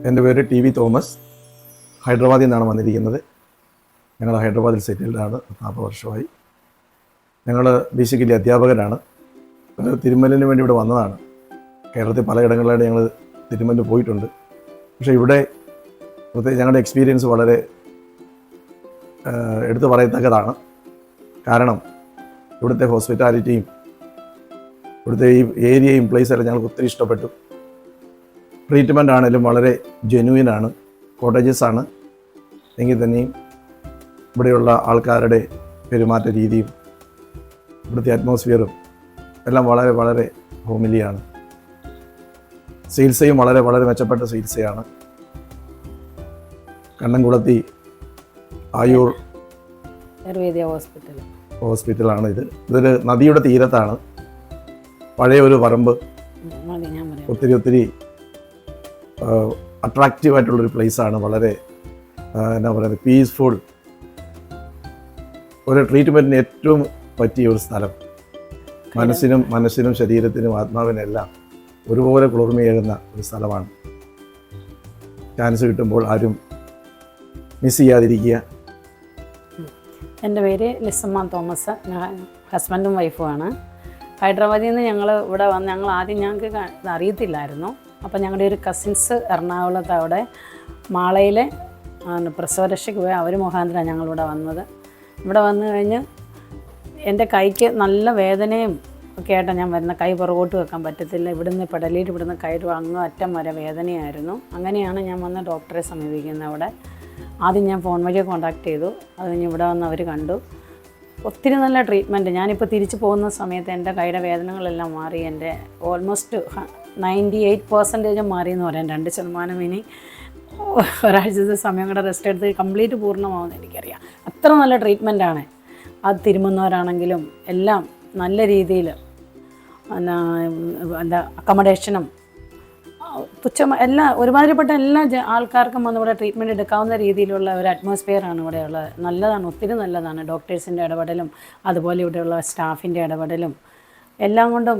എൻ്റെ പേര് T V Thomas. ഹൈദരാബാദിൽ നിന്നാണ് വന്നിരിക്കുന്നത്. ഞങ്ങൾ ഹൈദരാബാദിൽ സെറ്റിൽഡാണ്. 40 വർഷമായി. ഞങ്ങൾ ബേസിക്കലി അധ്യാപകരാണ്. തിരുമലിന് വേണ്ടി ഇവിടെ വന്നതാണ്. കേരളത്തിൽ പലയിടങ്ങളിലായിട്ട് ഞങ്ങൾ തിരുമലിന് പോയിട്ടുണ്ട്. പക്ഷേ ഇവിടെ പ്രത്യേകിച്ച് ഞങ്ങളുടെ എക്സ്പീരിയൻസ് വളരെ എടുത്തു പറയത്തക്കതാണ്. കാരണം ഇവിടുത്തെ ഹോസ്പിറ്റാലിറ്റിയും ഇവിടുത്തെ ഈ ഏരിയയും പ്ലേസെല്ലാം ഞങ്ങൾക്ക് ഒത്തിരി ഇഷ്ടപ്പെട്ടു. ട്രീറ്റ്മെൻ്റ് ആണെങ്കിലും വളരെ ജെന്യൂനാണ്. കോട്ടേജസ് ആണ് എങ്കിൽ തന്നെയും ഇവിടെയുള്ള ആൾക്കാരുടെ പെരുമാറ്റ രീതിയും ഇവിടുത്തെ അറ്റ്മോസ്ഫിയറും എല്ലാം വളരെ വളരെ ഹോമിലിയാണ്. ചികിത്സയും വളരെ വളരെ മെച്ചപ്പെട്ട ചികിത്സയാണ്. കണ്ണംകുളത്തി ആയൂർ ഹോസ്പിറ്റലാണ് ഇത്. ഇതൊരു നദിയുടെ തീരത്താണ്. പഴയ ഒരു പറമ്പ്, ഒത്തിരി ഒത്തിരി അട്രാക്റ്റീവായിട്ടുള്ളൊരു പ്ലേസാണ്. വളരെ എന്നാ പറയുന്നത്, പീസ്ഫുൾ, ഒരു ട്രീറ്റ്മെൻറ്റിന് ഏറ്റവും പറ്റിയ ഒരു സ്ഥലം. മനസ്സിനും ശരീരത്തിനും ആത്മാവിനെല്ലാം ഒരുപോലെ കുളിർമയേകുന്ന ഒരു സ്ഥലമാണ്. ചാൻസ് കിട്ടുമ്പോൾ ആരും മിസ് ചെയ്യാതിരിക്കുക. എൻ്റെ പേര് ലിസമ്മ തോമസ്. ഞാൻ ഹസ്ബൻഡും വൈഫുമാണ്. ഹൈദരാബാദിൽ നിന്ന് ഞങ്ങൾ ഇവിടെ വന്ന് ഞങ്ങൾക്ക് അറിയത്തില്ലായിരുന്നു. അപ്പോൾ ഞങ്ങളുടെ ഒരു കസിൻസ് എറണാകുളത്ത് അവിടെ മാളയിലെ പ്രസവരക്ഷയ്ക്ക് പോയി അവർ മുഖാന്തരം ഞങ്ങളിവിടെ വന്നത്. ഇവിടെ വന്നു കഴിഞ്ഞ് എൻ്റെ കൈക്ക് നല്ല വേദനയും ഒക്കെ ആയിട്ടാണ് ഞാൻ വരുന്നത്. കൈ പുറകോട്ട് വെക്കാൻ പറ്റത്തില്ല. ഇവിടുന്ന് പെടലിയിട്ട് ഇവിടുന്ന് കൈ അങ്ങ് അറ്റം വരെ വേദനയായിരുന്നു. അങ്ങനെയാണ് ഞാൻ വന്ന് ഡോക്ടറെ സമീപിക്കുന്നത്. അവിടെ ആദ്യം ഞാൻ ഫോൺ വഴി കോൺടാക്ട് ചെയ്തു. അത് കഴിഞ്ഞ് ഇവിടെ വന്ന് അവർ കണ്ടു. ഒത്തിരി നല്ല ട്രീറ്റ്മെൻറ്റ്. ഞാനിപ്പോൾ തിരിച്ചു പോകുന്ന സമയത്ത് എൻ്റെ കൈയുടെ വേദനകളെല്ലാം മാറി. എൻ്റെ ഓൾമോസ്റ്റ് 98% മാറിയെന്ന് പറയാം. 2% ഇനി ഒരാഴ്ചത്തെ സമയം കൂടെ റെസ്റ്റ് എടുത്ത് കംപ്ലീറ്റ് പൂർണ്ണമാവുമെന്ന് എനിക്കറിയാം. അത്ര നല്ല ട്രീറ്റ്മെൻറ്റാണ്. അത് തിരുമുന്നവരാണെങ്കിലും എല്ലാം നല്ല രീതിയിൽ എന്താ അക്കമഡേഷനും എല്ലാ ഒരുമാതിരിപ്പെട്ട എല്ലാ ആൾക്കാർക്കും വന്ന് ഇവിടെ ട്രീറ്റ്മെൻറ്റ് എടുക്കാവുന്ന രീതിയിലുള്ള ഒരു അറ്റ്മോസ്ഫിയറാണ് ഇവിടെ ഉള്ളത്. നല്ലതാണ്, ഒത്തിരി നല്ലതാണ്. ഡോക്ടേഴ്സിൻ്റെ ഇടപെടലും അതുപോലെ ഇവിടെയുള്ള സ്റ്റാഫിൻ്റെ ഇടപെടലും എല്ലാം കൊണ്ടും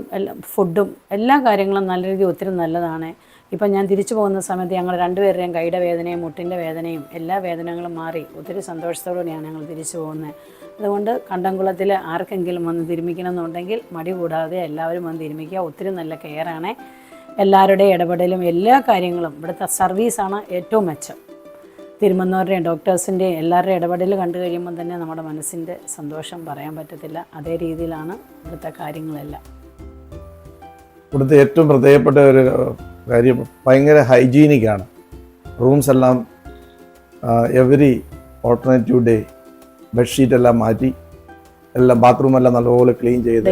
ഫുഡും എല്ലാ കാര്യങ്ങളും നല്ല രീതിയിൽ ഒത്തിരി നല്ലതാണ്. ഇപ്പം ഞാൻ തിരിച്ചു പോകുന്ന സമയത്ത് ഞങ്ങൾ രണ്ടുപേരുടെയും കൈയുടെ വേദനയും മുട്ടിൻ്റെ വേദനയും എല്ലാ വേദനകളും മാറി ഒത്തിരി സന്തോഷത്തോടെയാണ് ഞങ്ങൾ തിരിച്ചു പോകുന്നത്. അതുകൊണ്ട് കണ്ടംകുളത്തിൽ ആർക്കെങ്കിലും വന്ന് തിരുമിക്കണമെന്നുണ്ടെങ്കിൽ മടി കൂടാതെ എല്ലാവരും വന്ന് തിരുമിക്കുക. ഒത്തിരി നല്ല കെയറാണ്. എല്ലാവരുടെയും ഇടപെടലും എല്ലാ കാര്യങ്ങളും ഇവിടുത്തെ സർവീസാണ് ഏറ്റവും മെച്ചം. തിരുമന്നവരുടെയും ഡോക്ടേഴ്സിൻ്റെയും എല്ലാവരുടെയും ഇടപെടൽ കണ്ടു കഴിയുമ്പോൾ തന്നെ നമ്മുടെ മനസ്സിൻ്റെ സന്തോഷം പറയാൻ പറ്റത്തില്ല. അതേ രീതിയിലാണ് ഇവിടുത്തെ കാര്യങ്ങളെല്ലാം. ഇവിടുത്തെ ഏറ്റവും പ്രധാനപ്പെട്ട ഒരു കാര്യം ഭയങ്കര ഹൈജീനിക്കാണ്. റൂംസ് എല്ലാം എവറി ഓൾട്ടർനേറ്റീവ് ഡേ ബെഡ്ഷീറ്റ് എല്ലാം മാറ്റി എല്ലാം ബാത്റൂമെല്ലാം നല്ലപോലെ ക്ലീൻ ചെയ്ത്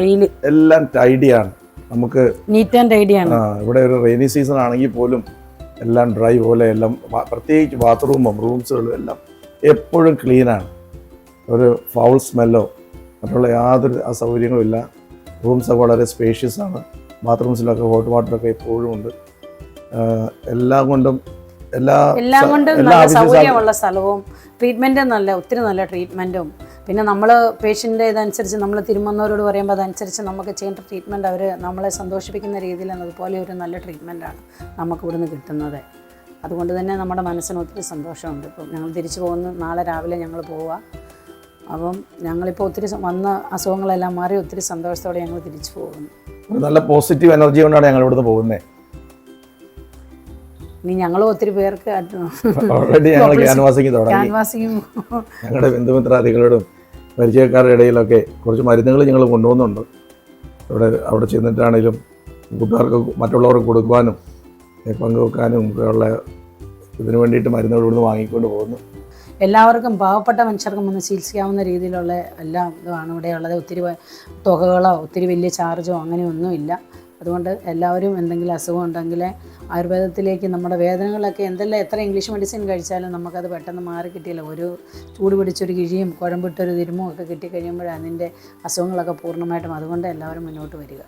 എല്ലാം ടൈഡിയാണ്. നമുക്ക് നീറ്റ് ആൻഡ് ടൈഡിയാണ്. ഇവിടെ ഒരു റെയിനി സീസൺ ആണെങ്കിൽ പോലും എല്ലാം ഡ്രൈ പോലെ എല്ലാം, പ്രത്യേകിച്ച് ബാത്റൂമും റൂംസുകളും എല്ലാം എപ്പോഴും ക്ലീനാണ്. ഒരു ഫൗൾ സ്മെല്ലോ മറ്റുള്ള യാതൊരു അസൗകര്യങ്ങളും ഇല്ല. റൂംസൊക്കെ വളരെ സ്പേഷ്യസ് ആണ്. ബാത്റൂംസിലൊക്കെ ഹോട്ട് വാട്ടറൊക്കെ എപ്പോഴും ഉണ്ട്. എല്ലാം കൊണ്ടും സൗകര്യമുള്ള സ്ഥലവും ട്രീറ്റ്മെൻറ്റും ഒത്തിരി നല്ല ട്രീറ്റ്മെൻറ്റും. പിന്നെ നമ്മൾ പേഷ്യൻ്റെ ഇതനുസരിച്ച് നമ്മൾ തിരുമന്നവരോട് പറയുമ്പോൾ അതനുസരിച്ച് നമുക്ക് ചെയ്യേണ്ട ട്രീറ്റ്മെൻറ്റ് അവർ നമ്മളെ സന്തോഷിപ്പിക്കുന്ന രീതിയിൽ അതുപോലെ ഒരു നല്ല ട്രീറ്റ്മെൻറ്റാണ് നമുക്ക് ഇവിടുന്ന് കിട്ടുന്നത്. അതുകൊണ്ട് തന്നെ നമ്മുടെ മനസ്സിന് ഒത്തിരി സന്തോഷമുണ്ട്. ഇപ്പം ഞങ്ങൾ തിരിച്ചു പോകുന്ന നാളെ രാവിലെ ഞങ്ങൾ പോവുക. അപ്പം ഞങ്ങളിപ്പോൾ ഒത്തിരി വന്ന അസുഖങ്ങളെല്ലാം മാറി ഒത്തിരി സന്തോഷത്തോടെ ഞങ്ങൾ തിരിച്ചു പോകുന്നു. നല്ല പോസിറ്റീവ് എനർജി കൊണ്ടാണ് ഞങ്ങൾ ഇവിടുന്ന് പോകുന്നത്. ഇനി ഞങ്ങളും ഒത്തിരി പേർക്ക് ഓൾറെഡി ഞങ്ങൾ ക്യാൻവാസിങ് ഞങ്ങളുടെ ബന്ധുമിത്രാദികളോടും പരിചയക്കാരുടെ ഇടയിലൊക്കെ കുറച്ച് മരുന്നുകൾ ഞങ്ങൾ കൊണ്ടുപോകുന്നുണ്ട്. അവിടെ ചെന്നിട്ടാണെങ്കിലും കൂട്ടുകാർക്ക് മറ്റുള്ളവർക്ക് കൊടുക്കുവാനും പങ്കുവെക്കാനും ഒക്കെയുള്ള ഇതിനു വേണ്ടിയിട്ട് മരുന്നുകൾ ഇവിടുന്ന് വാങ്ങിക്കൊണ്ട് പോകുന്നു. എല്ലാവർക്കും പാവപ്പെട്ട മനുഷ്യർക്കും വന്ന് ചികിത്സിക്കാവുന്ന രീതിയിലുള്ള എല്ലാം ഇതാണ് ഇവിടെയുള്ളത്. ഒത്തിരി തുകകളോ ഒത്തിരി വലിയ ചാർജോ അങ്ങനെയൊന്നുമില്ല. അതുകൊണ്ട് എല്ലാവരും എന്തെങ്കിലും അസുഖം ഉണ്ടെങ്കിൽ ആയുർവേദത്തിലേക്ക് നമ്മുടെ വേദനകളൊക്കെ എത്ര ഇംഗ്ലീഷ് മെഡിസിൻ കഴിച്ചാലും നമുക്കത് പെട്ടെന്ന് മാറി കിട്ടിയില്ല. ഒരു ചൂട് പിടിച്ചൊരു കിഴിയും കുഴമ്പിട്ടൊരു തിരുമും ഒക്കെ കിട്ടിക്കഴിയുമ്പോഴാണ് അതിൻ്റെ അസുഖങ്ങളൊക്കെ പൂർണ്ണമായിട്ടും. അതുകൊണ്ട് എല്ലാവരും മുന്നോട്ട് വരിക.